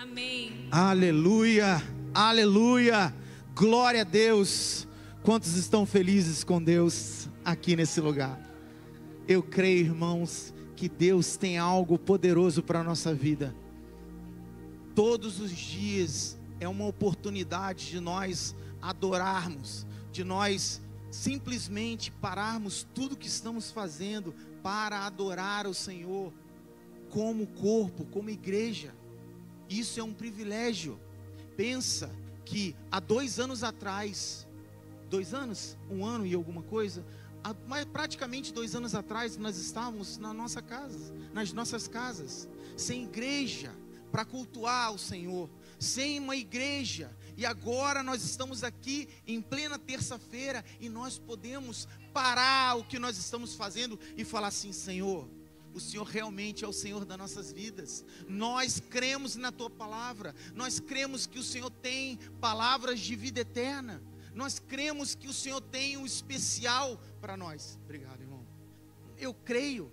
Amém. Aleluia, aleluia, glória a Deus. Quantos estão felizes com Deus aqui nesse lugar? Eu creio, irmãos, que Deus tem algo poderoso para a nossa vida. Todos os dias é uma oportunidade de nós adorarmos, de nós simplesmente pararmos tudo que estamos fazendo para adorar o Senhor como corpo, como igreja. Isso é um privilégio. Pensa que há 2 anos atrás, 2 anos, 1 ano e alguma coisa, mas praticamente 2 anos atrás nós estávamos na nossa casa, nas nossas casas, sem igreja para cultuar o Senhor, sem uma igreja. E agora nós estamos aqui em plena terça-feira e nós podemos parar o que nós estamos fazendo e falar assim: Senhor, o Senhor realmente é o Senhor das nossas vidas. Nós cremos na Tua palavra, nós cremos que o Senhor tem palavras de vida eterna, nós cremos que o Senhor tem um especial para nós. Obrigado, irmão. Eu creio,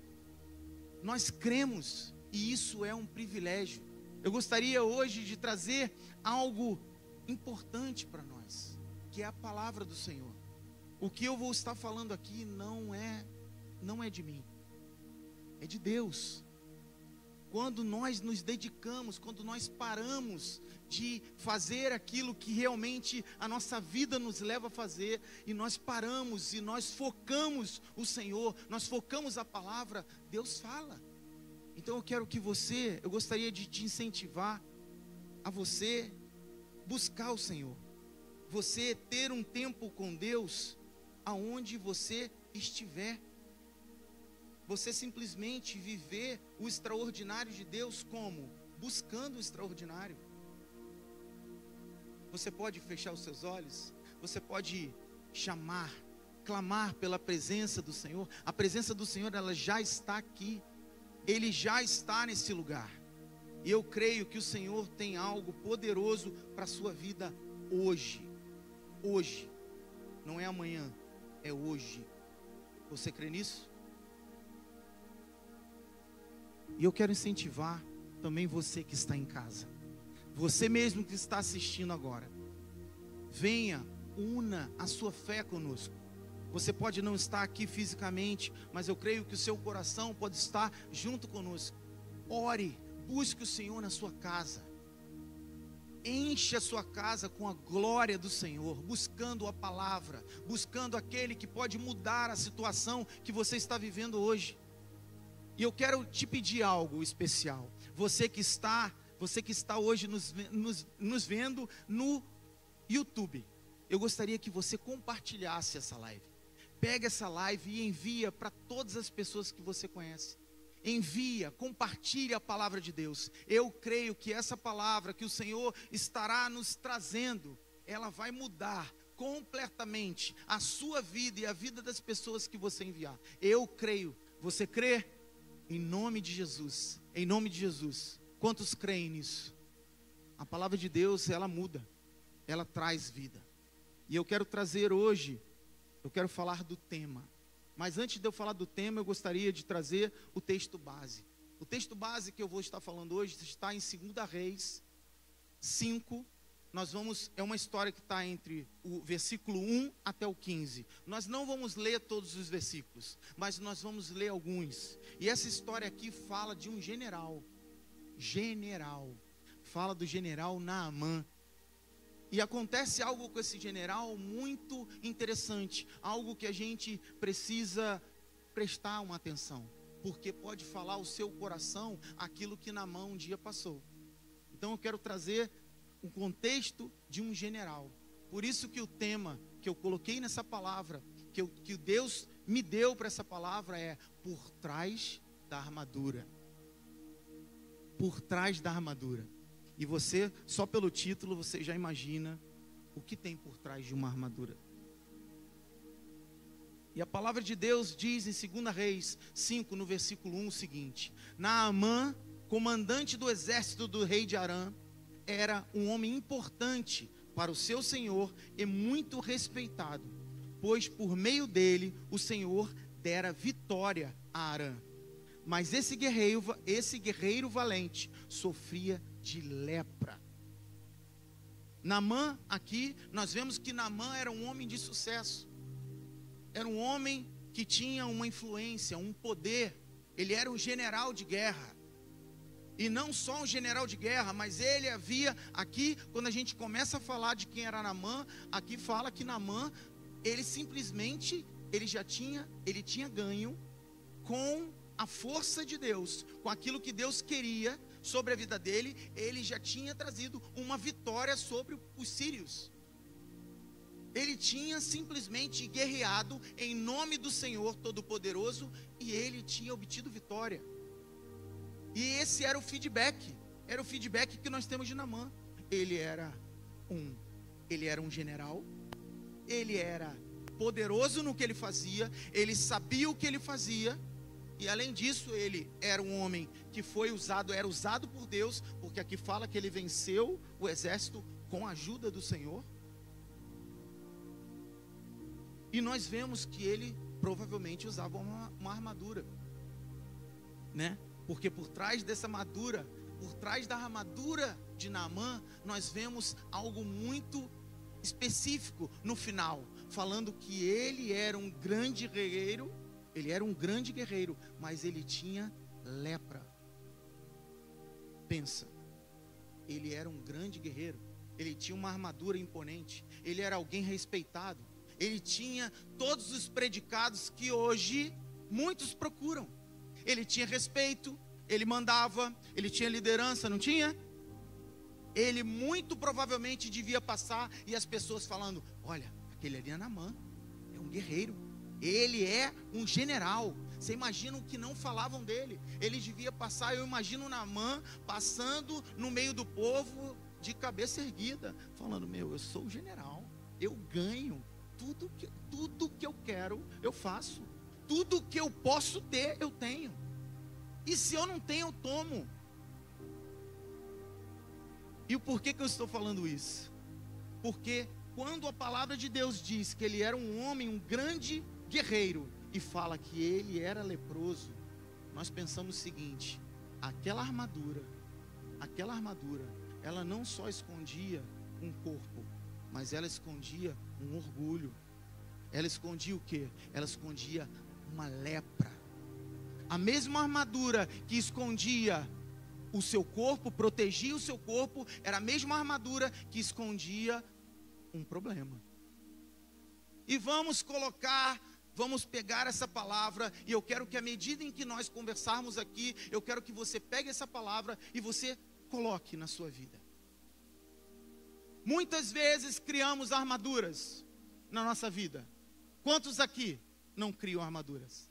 nós cremos, e isso é um privilégio. Eu gostaria hoje de trazer algo importante para nós, que é a palavra do Senhor. O que eu vou estar falando aqui não é de mim, é de Deus. Quando nós nos dedicamos, quando nós paramos de fazer aquilo que realmente a nossa vida nos leva a fazer, e nós paramos e nós focamos o Senhor, nós focamos a palavra, Deus fala. Então eu gostaria de te incentivar a você buscar o Senhor, você ter um tempo com Deus aonde você estiver, você simplesmente viver o extraordinário de Deus como? Buscando o extraordinário. Você pode fechar os seus olhos, você pode clamar pela presença do Senhor. A presença do Senhor, ela já está aqui, Ele já está nesse lugar. E eu creio que o Senhor tem algo poderoso para a sua vida hoje. Hoje, não é amanhã, é hoje. Você crê nisso? E eu quero incentivar também você que está em casa, você mesmo que está assistindo agora, venha, una a sua fé conosco. Você pode não estar aqui fisicamente, mas eu creio que o seu coração pode estar junto conosco. Ore, busque o Senhor na sua casa, enche a sua casa com a glória do Senhor, buscando a palavra, buscando aquele que pode mudar a situação que você está vivendo hoje. E eu quero te pedir algo especial. Você que está hoje nos vendo no YouTube, eu gostaria que você compartilhasse essa live. Pega essa live e envia para todas as pessoas que você conhece. Envia, compartilhe a palavra de Deus. Eu creio que essa palavra que o Senhor estará nos trazendo, ela vai mudar completamente a sua vida e a vida das pessoas que você enviar. Eu creio. Você crê? Em nome de Jesus, em nome de Jesus. Quantos creem nisso? A palavra de Deus, ela muda, ela traz vida. E eu quero trazer hoje, eu quero falar do tema. Mas antes de eu falar do tema, eu gostaria de trazer o texto base. O texto base que eu vou estar falando hoje está em 2 Reis 5. É uma história que está entre o versículo 1 até o 15. Nós não vamos ler todos os versículos, mas nós vamos ler alguns. E essa história aqui fala de um general. Fala do general Naamã. E acontece algo com esse general muito interessante, algo que a gente precisa prestar uma atenção, porque pode falar ao seu coração aquilo que Naamã um dia passou. Então eu quero trazer o contexto de um general. Por isso que o tema que eu coloquei nessa palavra, que Deus me deu para essa palavra é por trás da armadura. Por trás da armadura. E você, só pelo título, você já imagina o que tem por trás de uma armadura. E a palavra de Deus diz em 2 Reis 5, no versículo 1, o seguinte: Naamã, comandante do exército do rei de Arã, era um homem importante para o seu senhor e muito respeitado, pois por meio dele o Senhor dera vitória a Arã. Mas esse guerreiro valente sofria de lepra. Naamã, aqui, nós vemos que Naamã era um homem de sucesso. Era um homem que tinha uma influência, um poder. Ele era um general de guerra. E não só um general de guerra, mas ele havia, aqui, quando a gente começa a falar de quem era Naamã, aqui fala que Naamã, ele simplesmente, ele tinha ganho com a força de Deus, com aquilo que Deus queria sobre a vida dele. Ele já tinha trazido uma vitória sobre os sírios. Ele tinha simplesmente guerreado em nome do Senhor Todo-Poderoso, e ele tinha obtido vitória. E esse era o feedback que nós temos de Naamã. Ele era um general, ele era poderoso no que ele fazia, ele sabia o que ele fazia, e além disso, ele era um homem que era usado por Deus, porque aqui fala que ele venceu o exército com a ajuda do Senhor. E nós vemos que ele provavelmente usava uma armadura, né? Porque por trás dessa armadura, por trás da armadura de Naamã, nós vemos algo muito específico no final, falando que ele era um grande guerreiro, mas ele tinha lepra. Pensa, ele era um grande guerreiro, ele tinha uma armadura imponente, ele era alguém respeitado, ele tinha todos os predicados que hoje muitos procuram. Ele tinha respeito, ele mandava, ele tinha liderança, não tinha? Ele muito provavelmente devia passar, e as pessoas falando: olha, aquele ali é Naamã, é um guerreiro, ele é um general. Você imagina o que não falavam dele? Ele devia passar, eu imagino Naamã passando no meio do povo, de cabeça erguida, falando: meu, eu sou o general, eu ganho, tudo que eu quero, eu faço. Tudo que eu posso ter, eu tenho. E se eu não tenho, eu tomo. E o porquê que eu estou falando isso? Porque quando a palavra de Deus diz que ele era um homem, um grande guerreiro, e fala que ele era leproso, nós pensamos o seguinte: aquela armadura, ela não só escondia um corpo, mas ela escondia um orgulho. Ela escondia o quê? Ela escondia uma lepra. A mesma armadura que escondia o seu corpo, protegia o seu corpo, era a mesma armadura que escondia um problema. E vamos pegar essa palavra, e eu quero que à medida em que nós conversarmos aqui, eu quero que você pegue essa palavra e você coloque na sua vida. Muitas vezes criamos armaduras na nossa vida. Quantos aqui não criam armaduras?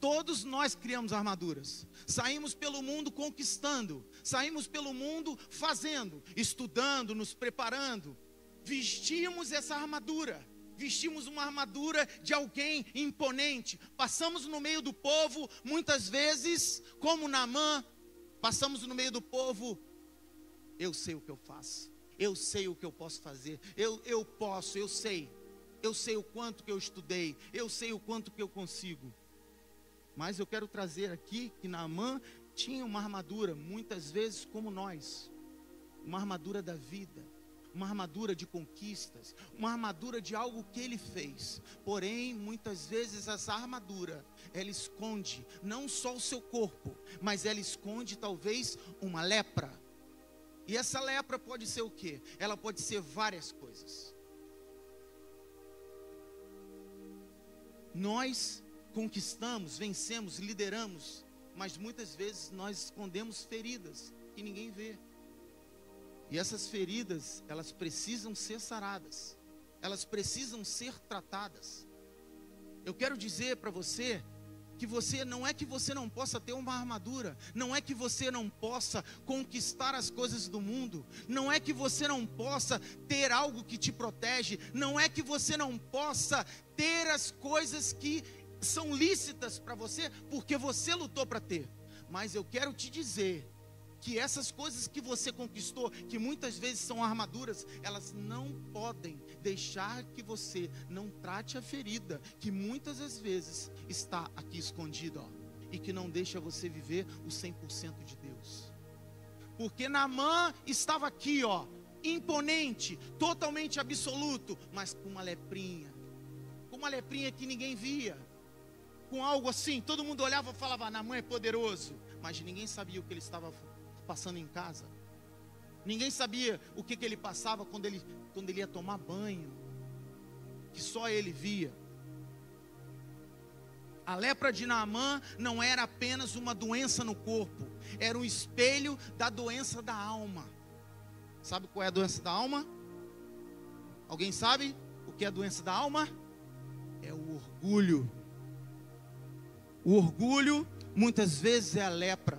Todos nós criamos armaduras. Saímos pelo mundo conquistando, saímos pelo mundo fazendo, estudando, nos preparando. Vestimos essa armadura, vestimos uma armadura de alguém imponente. Passamos no meio do povo, muitas vezes, como Naamã, passamos no meio do povo: eu sei o que eu faço, eu sei o que eu posso fazer, eu sei o quanto que eu estudei, eu sei o quanto que eu consigo. Mas eu quero trazer aqui que Naamã tinha uma armadura, muitas vezes como nós, uma armadura da vida, uma armadura de conquistas, uma armadura de algo que ele fez. Porém, muitas vezes essa armadura, ela esconde não só o seu corpo, mas ela esconde talvez uma lepra. E essa lepra pode ser o quê? Ela pode ser várias coisas. Nós conquistamos, vencemos, lideramos, mas muitas vezes nós escondemos feridas que ninguém vê. E essas feridas, elas precisam ser saradas, elas precisam ser tratadas. Eu quero dizer para você que não é que você não possa ter uma armadura, não é que você não possa conquistar as coisas do mundo, não é que você não possa ter algo que te protege, não é que você não possa ter as coisas que são lícitas para você, porque você lutou para ter. Mas eu quero te dizer que essas coisas que você conquistou, que muitas vezes são armaduras, elas não podem deixar que você não trate a ferida, que muitas das vezes está aqui escondida, e que não deixa você viver o 100% de Deus. Porque Naamã estava aqui, ó, imponente, totalmente absoluto, mas com uma leprinha que ninguém via, com algo assim, todo mundo olhava e falava, Naamã é poderoso, mas ninguém sabia o que ele estava passando em casa, ninguém sabia o que ele passava quando ele ia tomar banho, que só ele via. A lepra de Naamã não era apenas uma doença no corpo, era um espelho da doença da alma. Sabe qual é a doença da alma? Alguém sabe o que é a doença da alma? É o orgulho. O orgulho muitas vezes é a lepra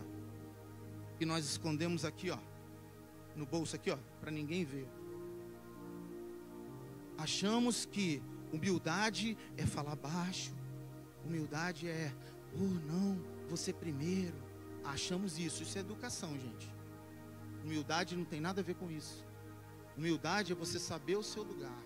que nós escondemos aqui, ó, no bolso aqui, ó, para ninguém ver. Achamos que humildade é falar baixo. Humildade é, não, você primeiro. Achamos isso é educação, gente. Humildade não tem nada a ver com isso. Humildade é você saber o seu lugar.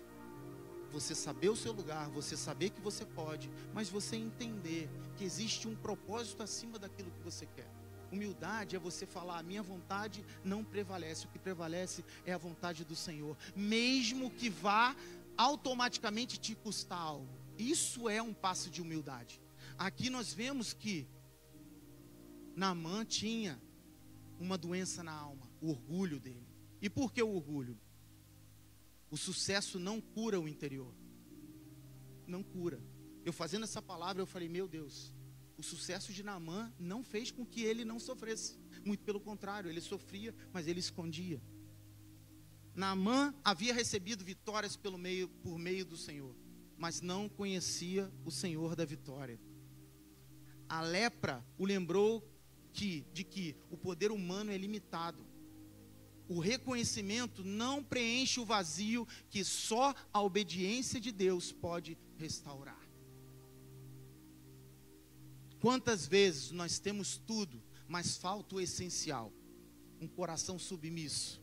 Você saber o seu lugar, você saber que você pode, mas você entender que existe um propósito acima daquilo que você quer. Humildade é você falar, a minha vontade não prevalece, o que prevalece é a vontade do Senhor, mesmo que vá automaticamente te custar algo. Isso é um passo de humildade. Aqui nós vemos que Naamã tinha uma doença na alma, o orgulho dele. E por que o orgulho? O sucesso não cura o interior. Não cura. Eu fazendo essa palavra, eu falei, meu Deus, o sucesso de Naamã não fez com que ele não sofresse. Muito pelo contrário, ele sofria, mas ele escondia. Naamã havia recebido vitórias por meio do Senhor, mas não conhecia o Senhor da vitória. A lepra o lembrou de que o poder humano é limitado. O reconhecimento não preenche o vazio que só a obediência de Deus pode restaurar. Quantas vezes nós temos tudo, mas falta o essencial, um coração submisso.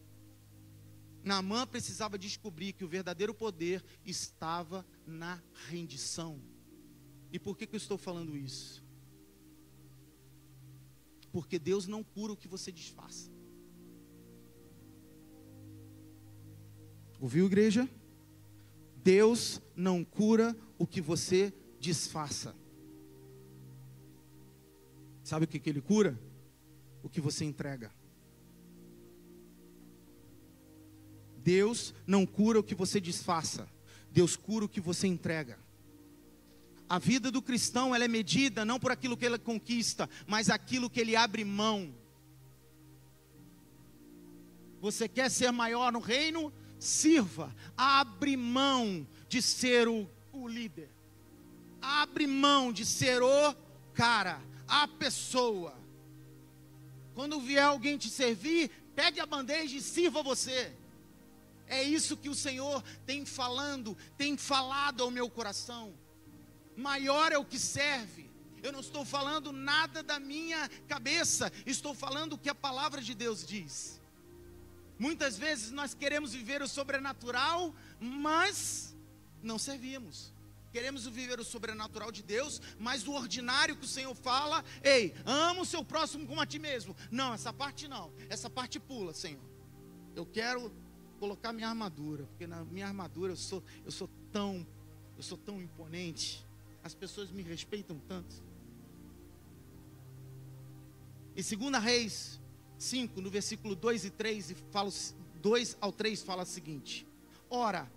Naamã precisava descobrir que o verdadeiro poder estava na rendição. E por que eu estou falando isso? Porque Deus não cura o que você disfarça. Ouviu, igreja? Deus não cura o que você disfarça. Sabe o que Ele cura? O que você entrega. Deus não cura o que você disfarça. Deus cura o que você entrega. A vida do cristão, ela é medida não por aquilo que ele conquista, mas aquilo que ele abre mão. Você quer ser maior no reino? Sirva. Abre mão de ser o líder. Abre mão de ser o cara, a pessoa. Quando vier alguém te servir, pegue a bandeja e sirva você. É isso que o Senhor tem falado ao meu coração. Maior é o que serve. Eu não estou falando nada da minha cabeça, estou falando o que a palavra de Deus diz. Muitas vezes nós queremos viver o sobrenatural, mas não servimos. Queremos viver o sobrenatural de Deus, mas o ordinário que o Senhor fala, ei, ama o seu próximo como a ti mesmo. Não, essa parte não, essa parte pula, Senhor. Eu quero colocar minha armadura, porque na minha armadura eu sou tão imponente. As pessoas me respeitam tanto. Em 2 Reis 5, no versículo 2 e 3, 2 ao 3, fala o seguinte: ora,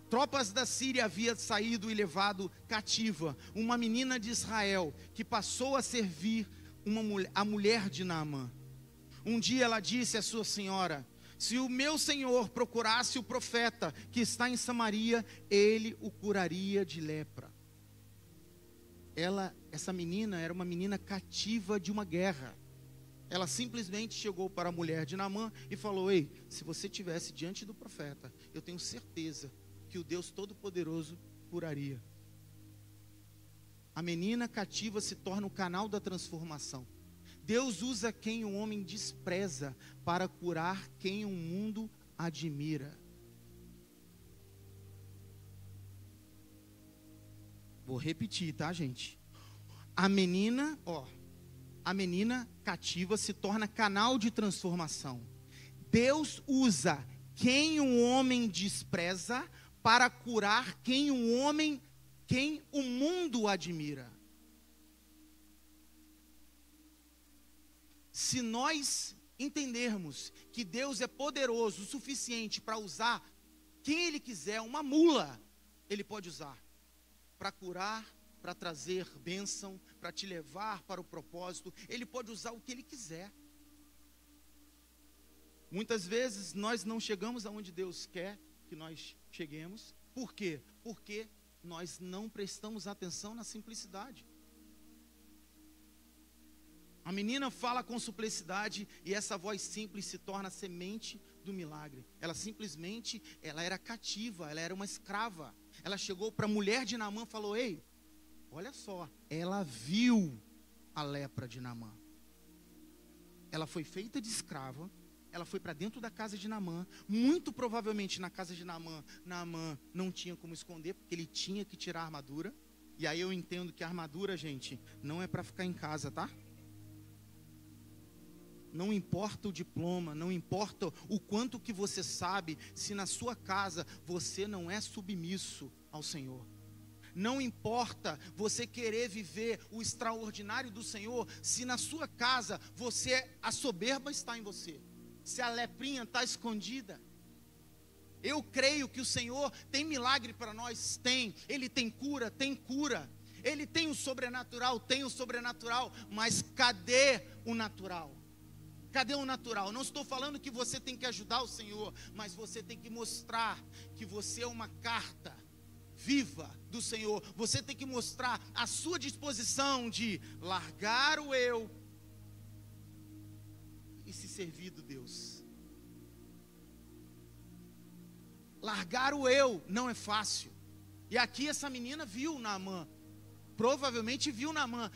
tropas da Síria haviam saído e levado cativa uma menina de Israel, que passou a servir a mulher de Naamã. Um dia ela disse à sua senhora: se o meu senhor procurasse o profeta que está em Samaria, ele o curaria de lepra. Essa menina era uma menina cativa de uma guerra. Ela simplesmente chegou para a mulher de Naamã e falou: ei, se você estivesse diante do profeta, eu tenho certeza que o Deus Todo-Poderoso curaria. A menina cativa se torna o canal da transformação. Deus usa quem o homem despreza para curar quem o mundo admira. Vou repetir, tá, gente? A menina, a menina cativa se torna canal de transformação. Deus usa quem um homem despreza para curar quem o mundo admira. Se nós entendermos que Deus é poderoso o suficiente para usar quem Ele quiser, uma mula, Ele pode usar para curar, para trazer bênção, para te levar para o propósito. Ele pode usar o que Ele quiser. Muitas vezes nós não chegamos aonde Deus quer que nós cheguemos. Por quê? Porque nós não prestamos atenção na simplicidade. A menina fala com simplicidade e essa voz simples se torna a semente do milagre. Ela era cativa, ela era uma escrava. Ela chegou para a mulher de Naamã e falou: ei, olha só, ela viu a lepra de Naamã. Ela foi feita de escrava, ela foi para dentro da casa de Naamã. Muito provavelmente na casa de Naamã, Naamã não tinha como esconder, porque ele tinha que tirar a armadura. E aí eu entendo que a armadura, gente, não é para ficar em casa, tá? Não importa o diploma, não importa o quanto que você sabe, se na sua casa você não é submisso ao Senhor. Não importa você querer viver o extraordinário do Senhor, se na sua casa a soberba está em você, se a leprinha está escondida. Eu creio que o Senhor tem milagre para nós, tem. Ele tem cura, Ele tem o sobrenatural, mas cadê o natural? Cadê o natural? Não estou falando que você tem que ajudar o Senhor, mas você tem que mostrar que você é uma carta viva do Senhor. Você tem que mostrar a sua disposição de largar o eu e se servir do Deus. Largar o eu não é fácil. E aqui essa menina viu Naamã, provavelmente viu Naamã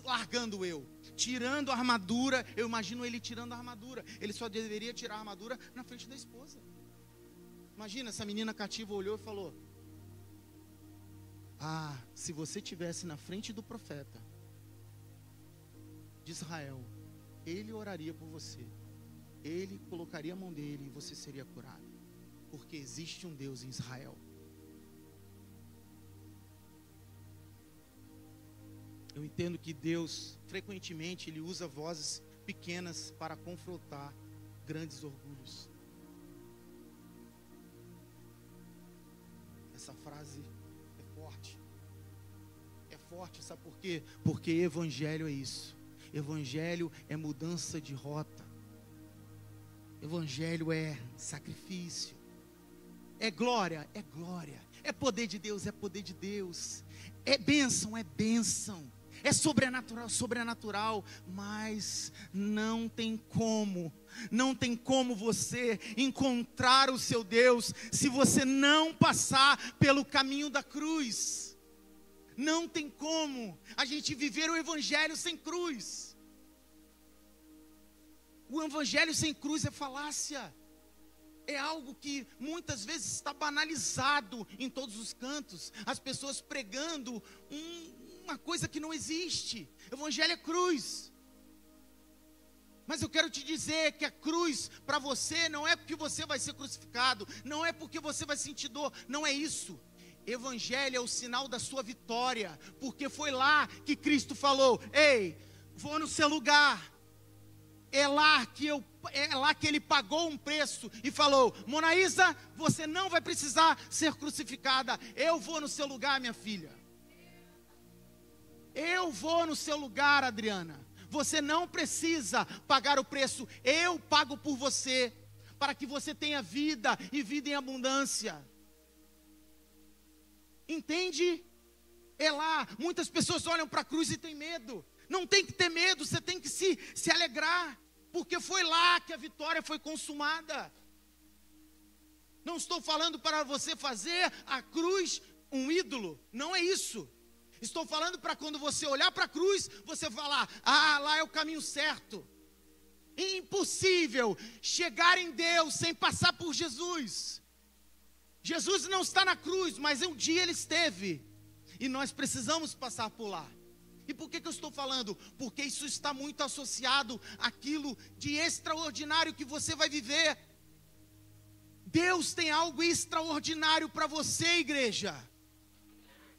largando o eu, tirando a armadura. Eu imagino ele tirando a armadura. Ele só deveria tirar a armadura na frente da esposa. Imagina, essa menina cativa olhou e falou: ah, se você estivesse na frente do profeta de Israel, ele oraria por você, ele colocaria a mão dele e você seria curado, porque existe um Deus em Israel. Eu entendo que Deus, frequentemente, Ele usa vozes pequenas para confrontar grandes orgulhos. Essa frase é forte, sabe por quê? Porque evangelho é isso. Evangelho é mudança de rota. Evangelho é sacrifício. É glória, é poder de Deus, é bênção, é sobrenatural, mas não tem como você encontrar o seu Deus se você não passar pelo caminho da cruz. Não tem como a gente viver o evangelho sem cruz. O evangelho sem cruz é falácia. É algo que muitas vezes está banalizado em todos os cantos. As pessoas pregando uma coisa que não existe. Evangelho é cruz. Mas eu quero te dizer que a cruz para você não é porque você vai ser crucificado, não é porque você vai sentir dor, não é isso. Evangelho é o sinal da sua vitória, porque foi lá que Cristo falou: ei, vou no seu lugar. É lá que Ele pagou um preço e falou: Monaísa, você não vai precisar ser crucificada. Eu vou no seu lugar, minha filha. Eu vou no seu lugar, Adriana. Você não precisa pagar o preço. Eu pago por você, para que você tenha vida e vida em abundância. Entende? É lá. Muitas pessoas olham para a cruz e têm medo. Não tem que ter medo, você tem que se alegrar, porque foi lá que a vitória foi consumada. Não estou falando para você fazer a cruz um ídolo, não é isso. Estou falando para quando você olhar para a cruz, você falar: ah, lá é o caminho certo. É impossível chegar em Deus sem passar por Jesus. Jesus não está na cruz, mas um dia Ele esteve, e nós precisamos passar por lá. E por que eu estou falando? Porque isso está muito associado àquilo de extraordinário que você vai viver. Deus tem algo extraordinário para você, igreja.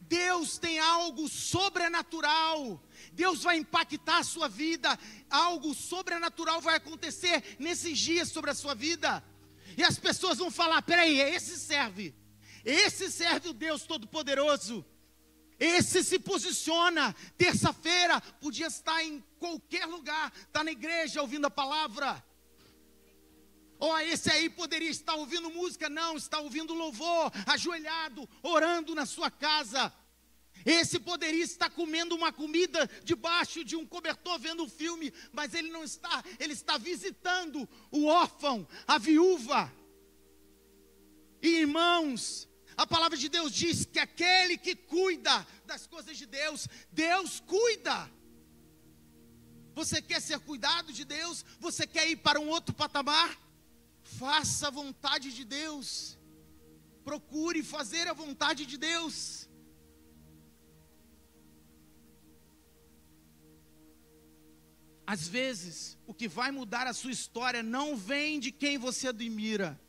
Deus tem algo sobrenatural. Deus vai impactar a sua vida. Algo sobrenatural vai acontecer nesses dias sobre a sua vida. E as pessoas vão falar: peraí, esse serve o Deus Todo-Poderoso. Esse se posiciona. Terça-feira podia estar em qualquer lugar, está na igreja ouvindo a palavra. Esse aí poderia estar ouvindo música. Não, está ouvindo louvor, ajoelhado, orando na sua casa. Esse poderia estar comendo uma comida debaixo de um cobertor, vendo um filme, mas ele não está, ele está visitando o órfão, a viúva. E irmãos, a palavra de Deus diz que aquele que cuida das coisas de Deus, Deus cuida. Você quer ser cuidado de Deus? Você quer ir para um outro patamar? Faça a vontade de Deus. Procure fazer a vontade de Deus. Às vezes, o que vai mudar a sua história não vem de quem você admira,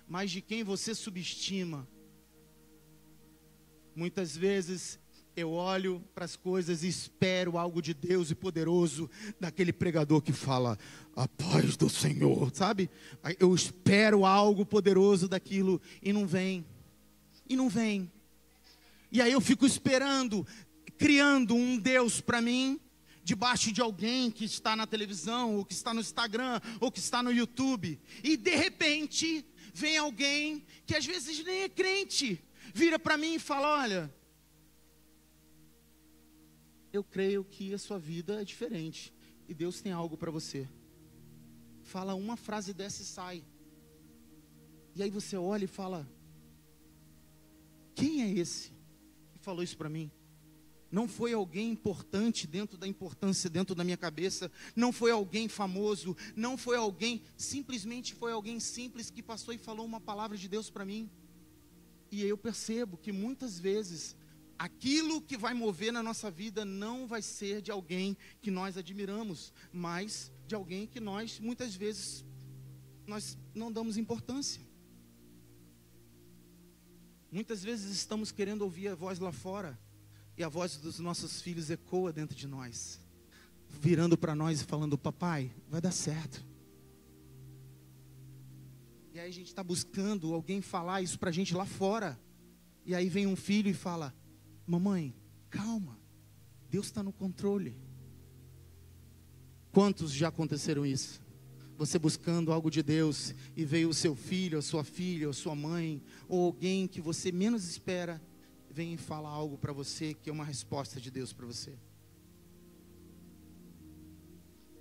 mas de quem você subestima. Muitas vezes eu olho para as coisas e espero algo de Deus e poderoso, daquele pregador que fala: a paz do Senhor, sabe? Eu espero algo poderoso daquilo e não vem. E não vem. E aí eu fico esperando, criando um Deus para mim, debaixo de alguém que está na televisão, ou que está no Instagram, ou que está no YouTube. E de repente, vem alguém que às vezes nem é crente, vira para mim e fala: olha, eu creio que a sua vida é diferente, e Deus tem algo para você. Fala uma frase dessa e sai. E aí você olha e fala: quem é esse que falou isso para mim? Não foi alguém importante dentro da importância, dentro da minha cabeça. Não foi alguém famoso. Não foi alguém, simplesmente foi alguém simples que passou e falou uma palavra de Deus para mim. E eu percebo que muitas vezes, aquilo que vai mover na nossa vida não vai ser de alguém que nós admiramos, mas de alguém que nós, muitas vezes, nós não damos importância. Muitas vezes estamos querendo ouvir a voz lá fora, e a voz dos nossos filhos ecoa dentro de nós, virando para nós e falando: papai, vai dar certo. E aí a gente está buscando alguém falar isso para a gente lá fora. E aí vem um filho e fala: mamãe, calma, Deus está no controle. Quantos já aconteceram isso? Você buscando algo de Deus e veio o seu filho, a sua filha, a sua mãe, ou alguém que você menos espera, vem e fala algo para você que é uma resposta de Deus para você.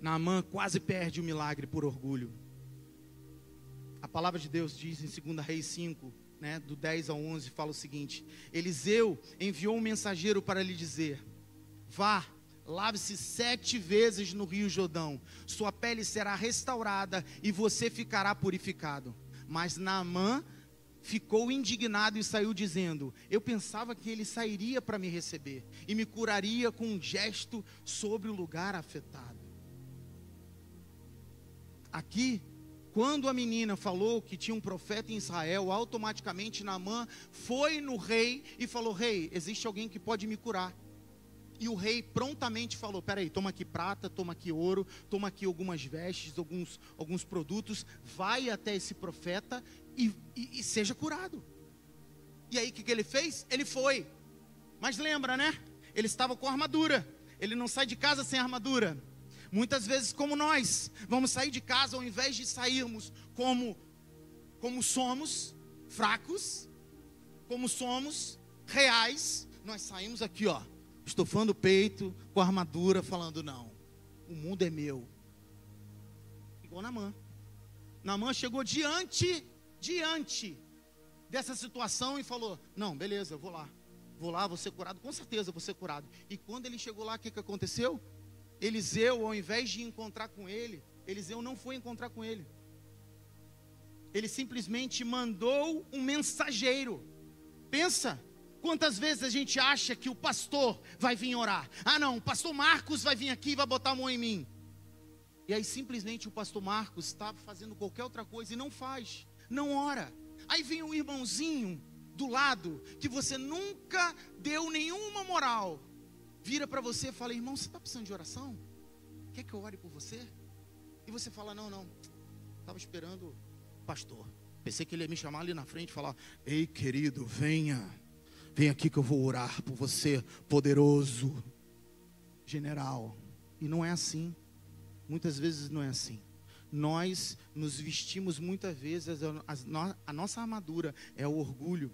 Naamã quase perde o milagre por orgulho. A palavra de Deus diz em 2 Reis 5, do 10 ao 11, fala o seguinte: Eliseu enviou um mensageiro para lhe dizer: vá, lave-se 7 vezes no rio Jordão, sua pele será restaurada e você ficará purificado. Mas Naamã ficou indignado e saiu dizendo: eu pensava que ele sairia para me receber e me curaria com um gesto sobre o lugar afetado. Aqui, quando a menina falou que tinha um profeta em Israel, automaticamente Naamã foi no rei e falou: rei, existe alguém que pode me curar. E o rei prontamente falou: peraí, toma aqui prata, toma aqui ouro, toma aqui algumas vestes, alguns produtos, vai até esse profeta e seja curado. E aí o que ele fez? Ele foi. Mas lembra, né? Ele estava com armadura. Ele não sai de casa sem armadura. Muitas vezes, como nós, vamos sair de casa, ao invés de sairmos como somos, fracos, como somos, reais, nós saímos aqui, estofando o peito, com a armadura, falando: não, o mundo é meu. Igual Naamã. Naamã chegou diante dessa situação e falou: não, beleza, vou lá, vou ser curado, com certeza vou ser curado. E quando ele chegou lá, o que aconteceu? Eliseu, ao invés de encontrar com ele, Eliseu não foi encontrar com ele. Ele simplesmente mandou um mensageiro. Pensa, Quantas vezes a gente acha que o pastor vai vir orar? Ah não, o pastor Marcos vai vir aqui e vai botar a mão em mim. E aí simplesmente o pastor Marcos está fazendo qualquer outra coisa e não faz, não ora. Aí vem um irmãozinho do lado, que você nunca deu nenhuma moral, vira para você e fala: irmão, você está precisando de oração? Quer que eu ore por você? E você fala: não, estava esperando o pastor. Pensei que ele ia me chamar ali na frente e falar: ei querido, vem aqui que eu vou orar por você, poderoso general. E não é assim, muitas vezes não é assim. Nós nos vestimos muitas vezes, a nossa armadura é o orgulho.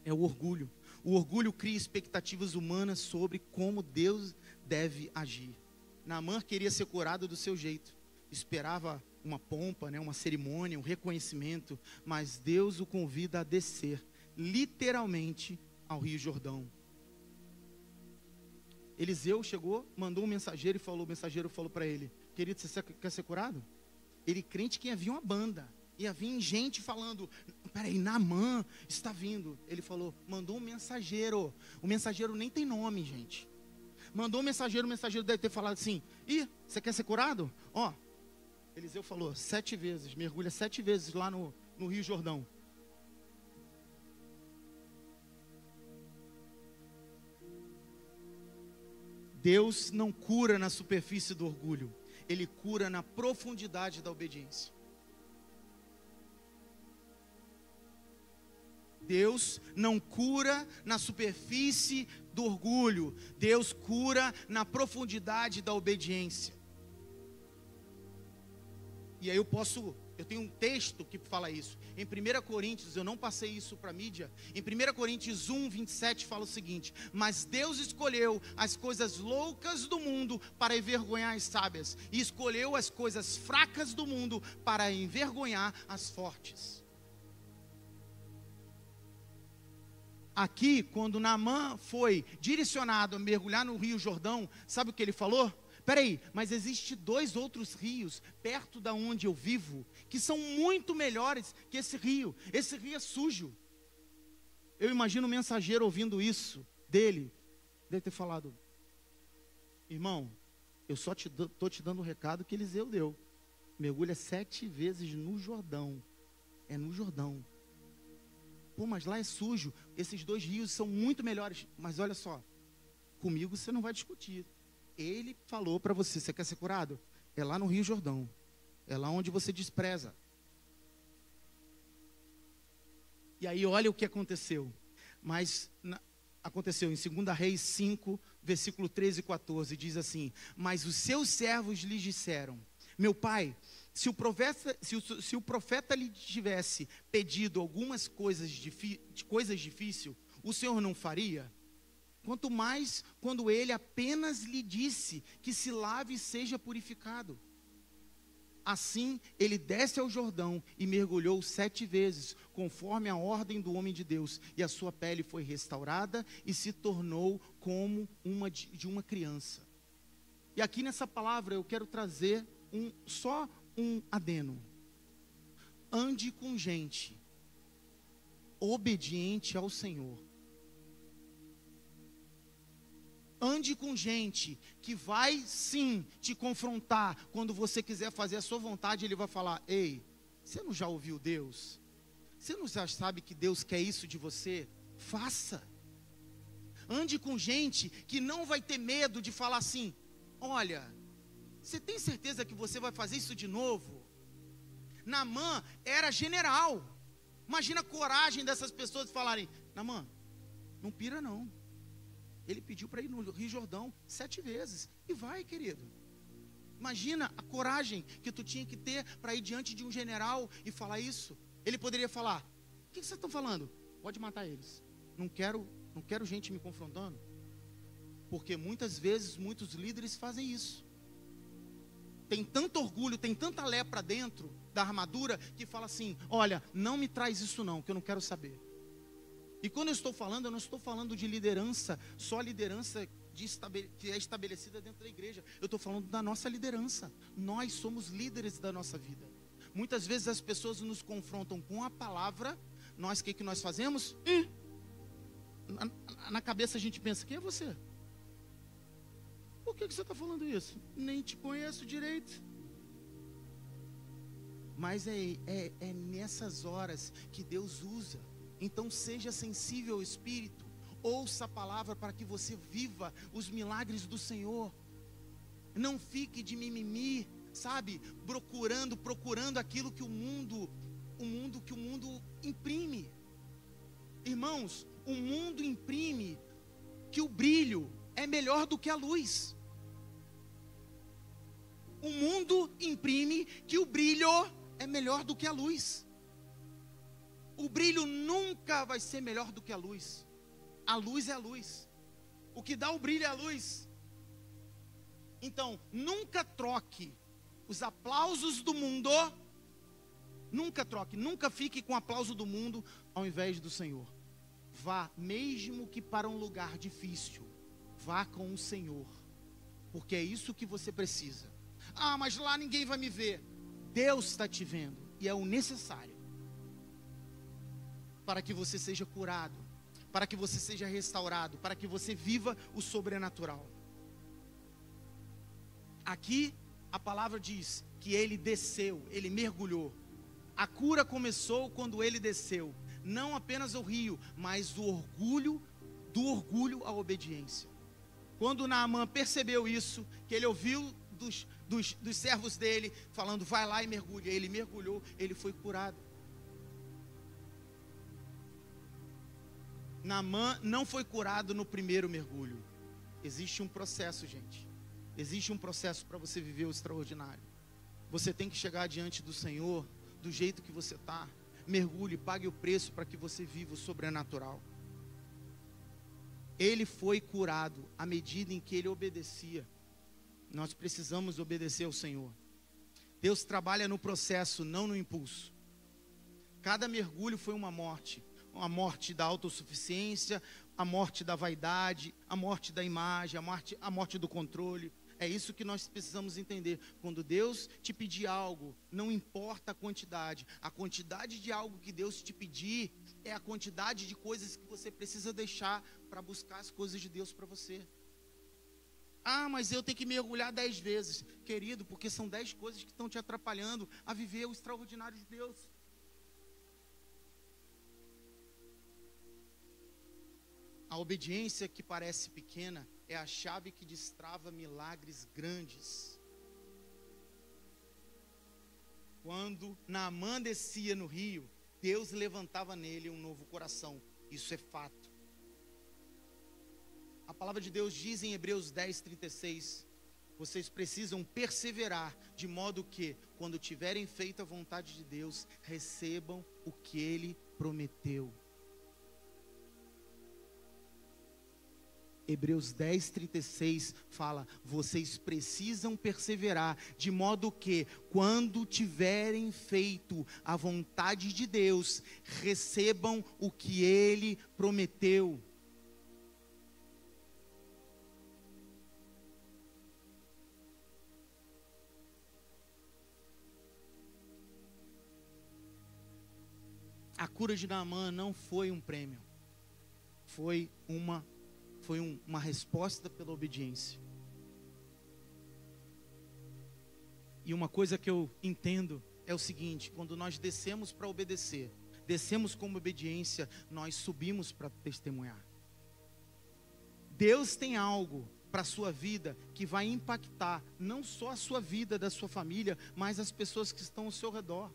É o orgulho. O orgulho cria expectativas humanas sobre como Deus deve agir. Naamã queria ser curado do seu jeito, esperava uma pompa, uma cerimônia, um reconhecimento, mas Deus o convida a descer, literalmente, ao Rio Jordão. Eliseu chegou, mandou um mensageiro e o mensageiro falou para ele: querido, você quer ser curado? Ele crente que ia vir uma banda, ia vir gente falando: peraí, Naamã está vindo. Ele falou, mandou um mensageiro. O mensageiro nem tem nome, gente. Mandou um mensageiro, o mensageiro deve ter falado assim: ih, você quer ser curado? Ó, Eliseu falou 7 vezes, mergulha 7 vezes lá no Rio Jordão. Deus não cura na superfície do orgulho, Ele cura na profundidade da obediência. Deus não cura na superfície do orgulho, Deus cura na profundidade da obediência. E aí eu tenho um texto que fala isso. Em 1 Coríntios, eu não passei isso para a mídia. Em 1 Coríntios 1, 27 fala o seguinte: mas Deus escolheu as coisas loucas do mundo para envergonhar as sábias, e escolheu as coisas fracas do mundo para envergonhar as fortes. Aqui, quando Naamã foi direcionado a mergulhar no Rio Jordão, sabe o que ele falou? Peraí, mas existe 2 outros rios perto da onde eu vivo, que são muito melhores que esse rio. Esse rio é sujo. Eu imagino o mensageiro ouvindo isso dele, deve ter falado: irmão, eu só estou te dando o recado que Eliseu deu. Mergulha 7 vezes no Jordão. É no Jordão. Pô, mas lá é sujo. Esses 2 rios são muito melhores. Mas olha só, comigo você não vai discutir. Ele falou para você: você quer ser curado? É lá no Rio Jordão. É lá onde você despreza. E aí olha o que aconteceu. Aconteceu em 2 Reis 5, versículo 13 e 14. Diz assim: mas os seus servos lhes disseram: meu pai, se o profeta lhe tivesse pedido algumas coisas difíceis, o Senhor não faria? Quanto mais quando ele apenas lhe disse que se lave e seja purificado. Assim, ele desce ao Jordão e mergulhou 7 vezes, conforme a ordem do homem de Deus, e a sua pele foi restaurada e se tornou como de uma criança. E aqui nessa palavra eu quero trazer só um adeno. Ande com gente obediente ao Senhor. Ande com gente que vai sim te confrontar. Quando você quiser fazer a sua vontade, ele vai falar: ei, você não já ouviu Deus? Você não já sabe que Deus quer isso de você? Faça. Ande com gente que não vai ter medo de falar assim: olha, você tem certeza que você vai fazer isso de novo? Naamã era general. Imagina a coragem dessas pessoas falarem: Naamã, não pira não. Ele pediu para ir no Rio Jordão 7 vezes. E vai, querido. Imagina a coragem que tu tinha que ter para ir diante de um general e falar isso. Ele poderia falar: o que vocês estão falando? Pode matar eles. Não quero gente me confrontando. Porque muitas vezes, muitos líderes fazem isso. Tem tanto orgulho, tem tanta lepra dentro da armadura, que fala assim: olha, não me traz isso não, que eu não quero saber. E quando eu estou falando, eu não estou falando de liderança, só liderança que é estabelecida dentro da igreja. Eu estou falando da nossa liderança. Nós somos líderes da nossa vida. Muitas vezes as pessoas nos confrontam com a palavra. Nós, o que nós fazemos? na cabeça a gente pensa, quem é você? Por que você está falando isso? Nem te conheço direito. Mas é nessas horas que Deus usa. Então seja sensível ao Espírito. Ouça a palavra para que você viva os milagres do Senhor. Não fique de mimimi, sabe? Procurando aquilo que o mundo imprime. Irmãos, o mundo imprime que o brilho é melhor do que a luz. O mundo imprime que o brilho é melhor do que a luz. O brilho nunca vai ser melhor do que a luz. A luz é a luz. O que dá o brilho é a luz. Então, nunca troque os aplausos do mundo. Nunca troque, nunca fique com o aplauso do mundo ao invés do Senhor. Vá, mesmo que para um lugar difícil, vá com o Senhor. Porque é isso que você precisa. Ah, mas lá ninguém vai me ver. Deus está te vendo. E é o necessário para que você seja curado, para que você seja restaurado, para que você viva o sobrenatural. Aqui a palavra diz que ele desceu, ele mergulhou. A cura começou quando ele desceu. Não apenas o rio, mas do orgulho à obediência. Quando Naamã percebeu isso, que ele ouviu dos servos dele falando, vai lá e mergulha. Ele mergulhou, ele foi curado. Naamã não foi curado no primeiro mergulho. Existe um processo, gente. Existe um processo para você viver o extraordinário. Você tem que chegar diante do Senhor do jeito que você está. Mergulhe, pague o preço para que você viva o sobrenatural. Ele foi curado à medida em que ele obedecia. Nós precisamos obedecer ao Senhor. Deus trabalha no processo, não no impulso. Cada mergulho foi uma morte da autossuficiência, a morte da vaidade, a morte da imagem, a morte do controle. É isso que nós precisamos entender. Quando Deus te pedir algo, não importa a quantidade de algo que Deus te pedir, é a quantidade de coisas que você precisa deixar para buscar as coisas de Deus para você. Ah, mas eu tenho que mergulhar 10 vezes. Querido, porque são 10 coisas que estão te atrapalhando a viver o extraordinário de Deus. A obediência que parece pequena é a chave que destrava milagres grandes. Quando Naamã descia no rio, Deus levantava nele um novo coração. Isso é fato. A palavra de Deus diz em Hebreus 10:36, vocês precisam perseverar, de modo que, quando tiverem feito a vontade de Deus, recebam o que Ele prometeu. Hebreus 10:36 fala, vocês precisam perseverar, de modo que, quando tiverem feito a vontade de Deus, recebam o que Ele prometeu. A cura de Naamã não foi um prêmio, foi uma resposta pela obediência. E uma coisa que eu entendo é o seguinte: quando nós descemos para obedecer, descemos como obediência, nós subimos para testemunhar. Deus tem algo para a sua vida que vai impactar não só a sua vida, da sua família, mas as pessoas que estão ao seu redor.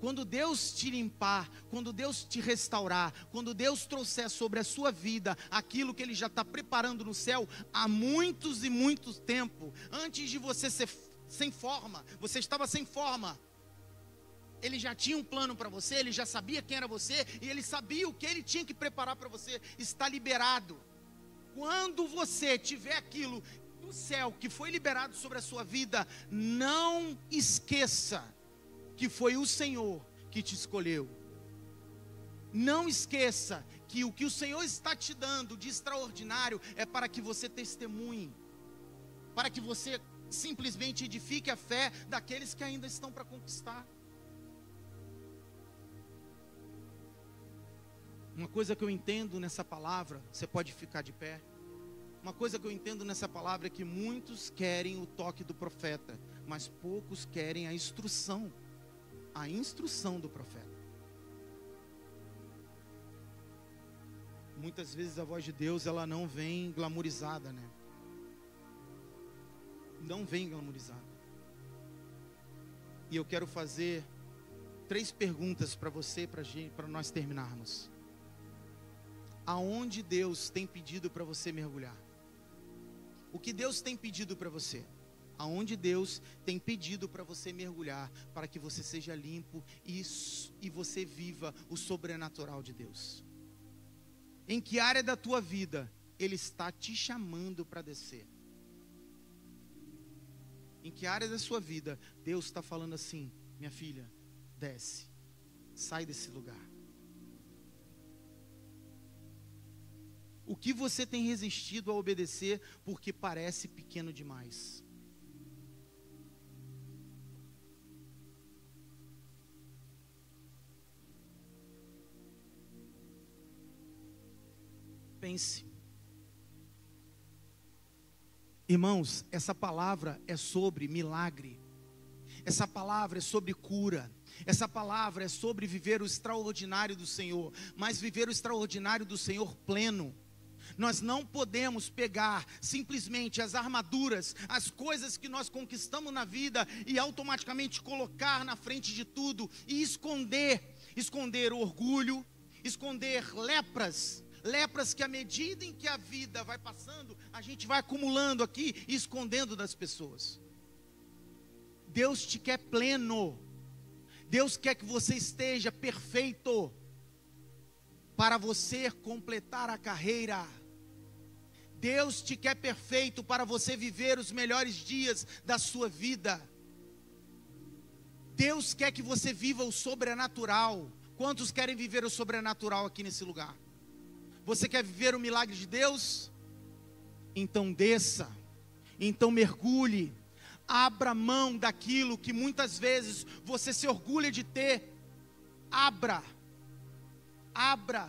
Quando Deus te limpar, quando Deus te restaurar, quando Deus trouxer sobre a sua vida aquilo que Ele já está preparando no céu há muitos e muitos tempo, antes de você ser sem forma, você estava sem forma, Ele já tinha um plano para você, Ele já sabia quem era você, e Ele sabia o que Ele tinha que preparar para você. Está liberado. Quando você tiver aquilo do céu que foi liberado sobre a sua vida, não esqueça que foi o Senhor que te escolheu. Não esqueça que o que o Senhor está te dando de extraordinário é para que você testemunhe, para que você simplesmente edifique a fé daqueles que ainda estão para conquistar. Uma coisa que eu entendo nessa palavra, você pode ficar de pé. Uma coisa que eu entendo nessa palavra é que muitos querem o toque do profeta, mas poucos querem a instrução do profeta. Muitas vezes a voz de Deus, ela não vem glamourizada, né? Não vem glamourizada. E eu quero fazer 3 perguntas para você, para nós terminarmos. Aonde Deus tem pedido para você mergulhar? O que Deus tem pedido para você? Aonde Deus tem pedido para você mergulhar, para que você seja limpo e você viva o sobrenatural de Deus? Em que área da tua vida Ele está te chamando para descer? Em que área da sua vida Deus está falando assim: minha filha, desce, sai desse lugar? O que você tem resistido a obedecer porque parece pequeno demais? Pense. Irmãos, essa palavra é sobre milagre. Essa palavra é sobre cura. Essa palavra é sobre viver o extraordinário do Senhor, mas viver o extraordinário do Senhor pleno. Nós não podemos pegar simplesmente as armaduras, as coisas que nós conquistamos na vida e automaticamente colocar na frente de tudo e esconder o orgulho, esconder lepras que à medida em que a vida vai passando, a gente vai acumulando aqui e escondendo das pessoas. Deus te quer pleno. Deus quer que você esteja perfeito para você completar a carreira. Deus te quer perfeito para você viver os melhores dias da sua vida. Deus quer que você viva o sobrenatural. Quantos querem viver o sobrenatural aqui nesse lugar? Você quer viver o milagre de Deus? Então desça, então mergulhe, abra mão daquilo que muitas vezes você se orgulha de ter.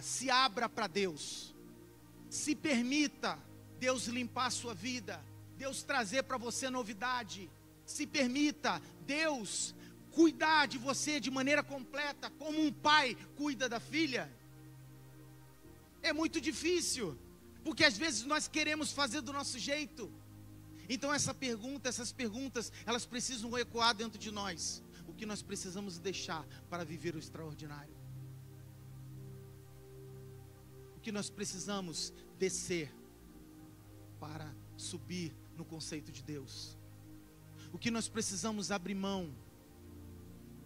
Se abra para Deus. Se permita Deus limpar a sua vida, Deus trazer para você novidade. Se permita Deus cuidar de você de maneira completa, como um pai cuida da filha. É muito difícil, porque às vezes nós queremos fazer do nosso jeito. Então essas perguntas, elas precisam ecoar dentro de nós. O que nós precisamos deixar para viver o extraordinário? O que nós precisamos descer para subir no conceito de Deus? O que nós precisamos abrir mão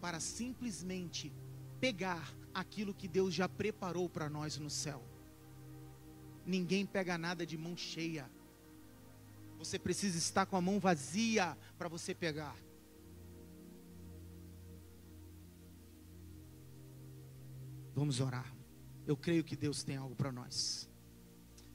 para simplesmente pegar aquilo que Deus já preparou para nós no céu? Ninguém pega nada de mão cheia. Você precisa estar com a mão vazia para você pegar. Vamos orar. Eu creio que Deus tem algo para nós.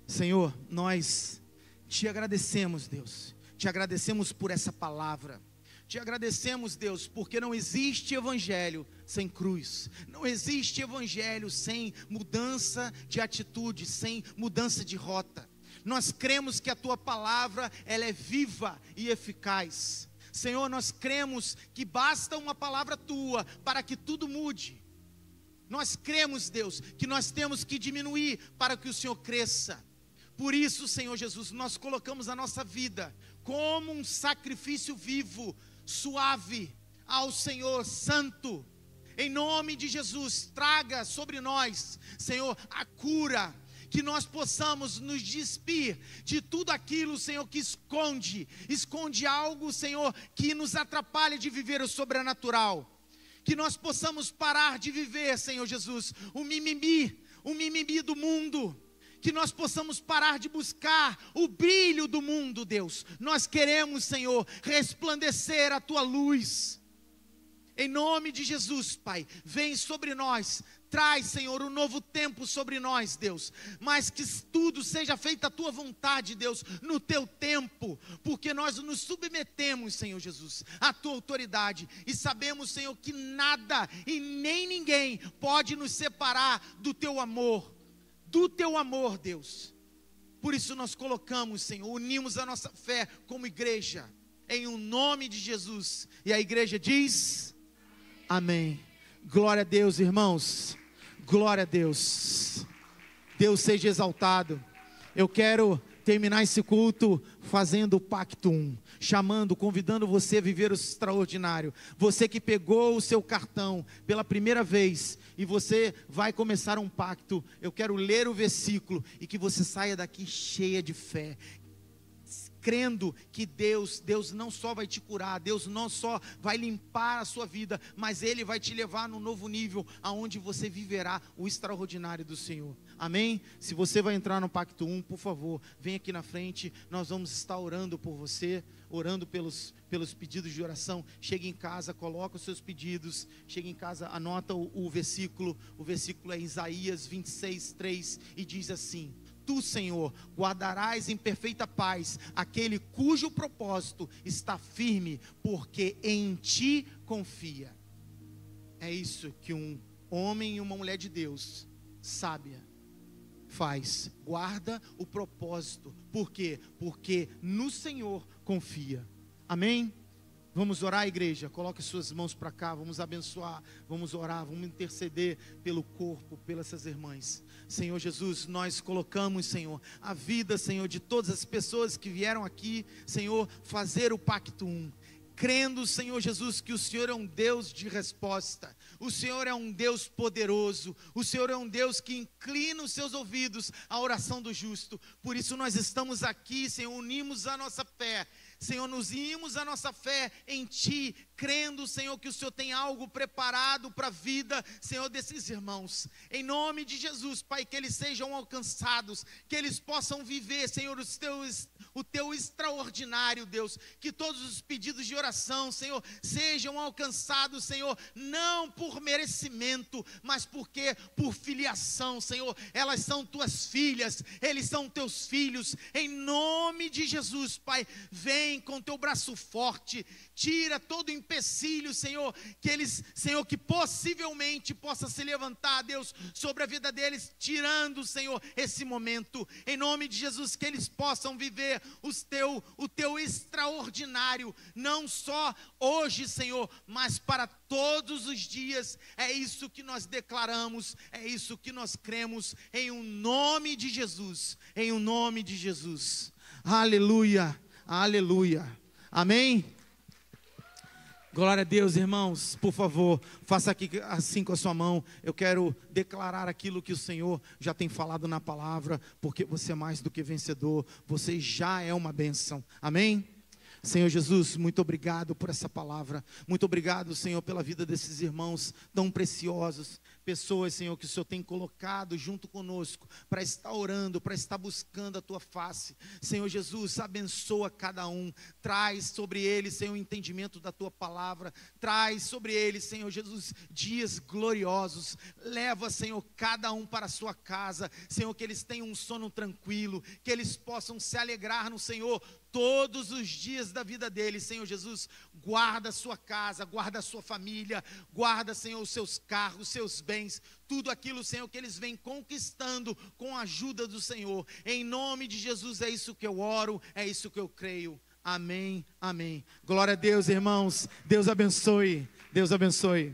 Senhor, nós te agradecemos, Deus. Te agradecemos por essa palavra. Te agradecemos, Deus, porque não existe evangelho sem cruz. Não existe evangelho sem mudança de atitude, sem mudança de rota. Nós cremos que a tua palavra, ela é viva e eficaz. Senhor, nós cremos que basta uma palavra tua para que tudo mude. Nós cremos, Deus, que nós temos que diminuir para que o Senhor cresça. Por isso, Senhor Jesus, nós colocamos a nossa vida como um sacrifício vivo, suave ao Senhor santo. Em nome de Jesus, traga sobre nós, Senhor, a cura, que nós possamos nos despir de tudo aquilo, Senhor, que esconde algo, Senhor, que nos atrapalha de viver o sobrenatural. Que nós possamos parar de viver, Senhor Jesus, o mimimi do mundo. Que nós possamos parar de buscar o brilho do mundo, Deus. Nós queremos, Senhor, resplandecer a tua luz. Em nome de Jesus, Pai, vem sobre nós. Traz, Senhor, um novo tempo sobre nós, Deus. Mas que tudo seja feito à tua vontade, Deus, no teu tempo. Porque nós nos submetemos, Senhor Jesus, à tua autoridade. E sabemos, Senhor, que nada e nem ninguém pode nos separar do teu amor. do teu amor, Deus. Por isso nós colocamos, Senhor, unimos a nossa fé como igreja, em o nome de Jesus. E a igreja diz: amém. Glória a Deus, irmãos. Glória a Deus. Deus seja exaltado. Eu quero terminar esse culto fazendo o pacto 1, chamando, convidando você a viver o extraordinário. Você que pegou o seu cartão pela primeira vez e você vai começar um pacto, eu quero ler o versículo e que você saia daqui cheia de fé, crendo que Deus não só vai te curar, Deus não só vai limpar a sua vida, mas Ele vai te levar num novo nível, aonde você viverá o extraordinário do Senhor, amém? Se você vai entrar no pacto 1, por favor, vem aqui na frente, nós vamos estar orando por você, orando pelos pedidos de oração. Chega em casa, coloca os seus pedidos, chega em casa, anota o versículo é Isaías 26:3, e diz assim: Tu, Senhor, guardarás em perfeita paz aquele cujo propósito está firme, porque em Ti confia. É isso que um homem e uma mulher de Deus, sábia, faz. Guarda o propósito. Por quê? Porque no Senhor confia. Amém? Vamos orar, igreja? Coloque suas mãos para cá, vamos abençoar, vamos orar, vamos interceder pelo corpo, pelas essas irmãs. Senhor Jesus, nós colocamos, Senhor, a vida, Senhor, de todas as pessoas que vieram aqui, Senhor, fazer o pacto 1. Crendo, Senhor Jesus, que o Senhor é um Deus de resposta, o Senhor é um Deus poderoso, o Senhor é um Deus que inclina os seus ouvidos à oração do justo. Por isso nós estamos aqui, Senhor, unimos a nossa fé, Senhor, nos unimos a nossa fé em Ti, crendo, Senhor, que o Senhor tem algo preparado para a vida, Senhor, desses irmãos. Em nome de Jesus, Pai, que eles sejam alcançados, que eles possam viver, Senhor, o Teu extraordinário, Deus. Que todos os pedidos de oração, Senhor, sejam alcançados, Senhor, não por merecimento, mas porque por filiação, Senhor. Elas são Tuas filhas, eles são Teus filhos. Em nome de Jesus, Pai, vem com Teu braço forte, tira todo empecilho, Senhor, que eles, Senhor, que possivelmente possa se levantar, Deus, sobre a vida deles, tirando, Senhor, esse momento, em nome de Jesus, que eles possam viver o Teu extraordinário, não só hoje, Senhor, mas para todos os dias. É isso que nós declaramos, é isso que nós cremos, em o nome de Jesus, em o nome de Jesus. Aleluia, aleluia, amém? Glória a Deus, irmãos. Por favor, faça aqui assim com a sua mão. Eu quero declarar aquilo que o Senhor já tem falado na palavra, porque você é mais do que vencedor, você já é uma bênção, amém? Senhor Jesus, muito obrigado por essa palavra, muito obrigado, Senhor, pela vida desses irmãos tão preciosos, pessoas, Senhor, que o Senhor tem colocado junto conosco, para estar orando, para estar buscando a Tua face. Senhor Jesus, abençoa cada um, traz sobre eles, Senhor, o entendimento da Tua palavra, traz sobre eles, Senhor Jesus, dias gloriosos, leva, Senhor, cada um para a sua casa, Senhor, que eles tenham um sono tranquilo, que eles possam se alegrar no Senhor, todos os dias da vida deles. Senhor Jesus, guarda a sua casa, guarda a sua família, guarda, Senhor, os seus carros, os seus bens, tudo aquilo, Senhor, que eles vêm conquistando com a ajuda do Senhor. Em nome de Jesus, é isso que eu oro, é isso que eu creio. Amém, amém. Glória a Deus, irmãos. Deus abençoe. Deus abençoe.